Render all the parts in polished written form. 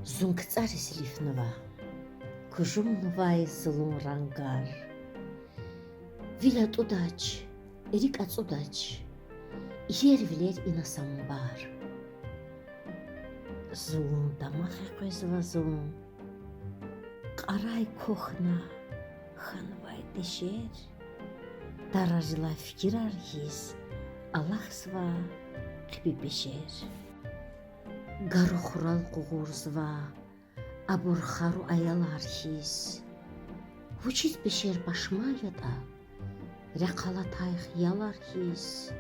Зункцарис лифнова, кужумнувай злун рангар. Вилят удач, рикац удач, ервилер инасамбар. Злун тамахе квезвазун, қарай кохна, ханвай дешер. Таражила fikir arhis, Allah sva қипипешер. Гару хурал қуғурзва, абурхару аял архис. Вучит бешер башмаяда, ряқала тайх ял архис.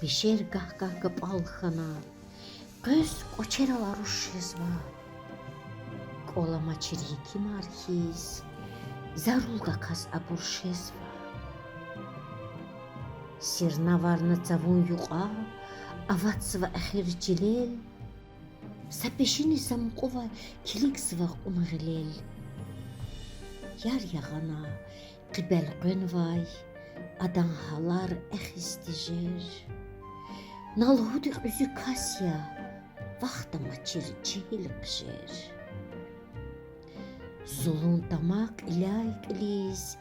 Бешер гах-гах гапалхана, көз кочерал арушезва. Кола мачирики мархис, зарулга каз абуршезва. Сирнаварна цавун юqa, аватсва ахирчилел, сапешини самқува киликсва умгилел. Яр яғана қибел қөнвай, аданхалар ахистижер. Налхуди үзі касия, вақта мачир чиликжер. Зулун тамак иляйк илиз,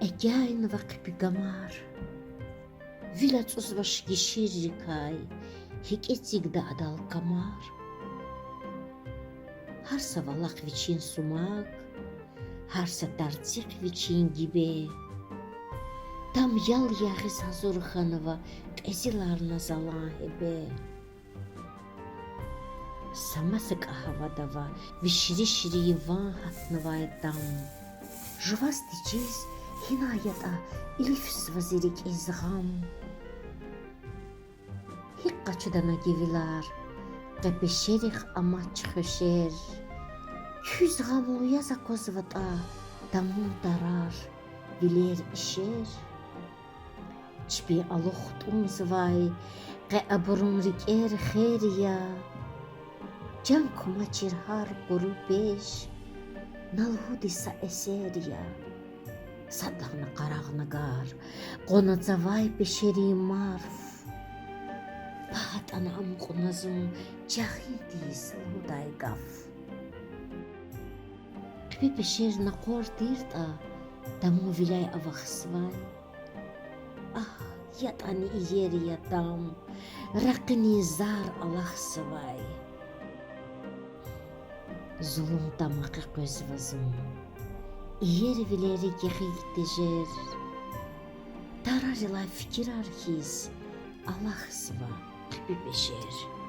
эгяйн вақпи гамар. Вилят узваш гиширикай, хикетигда адал камар. Харса валак вичин сумак, харса тарцик вичин гибе. Там ял яхис Хазурханова кэзиларна залахебе. Самасык ахавадава вишри-шри ван хатнавай там. Жвас дичиз хинаята илифс вазирик изгам. Хиккачудана гивилар, кэпешерих амач хөшер. Küz gavluya zakozvata, damul darar, viler işer. Çbi aluxtum zvay, qe aburun riker kheriya. Can kuma çirhar kuru beş, nalhudisa eseriya. Sadlağına qarağına gar, qona zavay beşeri marf. Pahat anam qunazum, cahidis luday gaf. Бешер на квартирта, тому виляй авахсвай. Ах, ятани иерия там, ракни зар алахсвай. Зулум тамака көзвазум, иер вилери гехиктежер. Таражила fikir arhis, алахсва, бешер.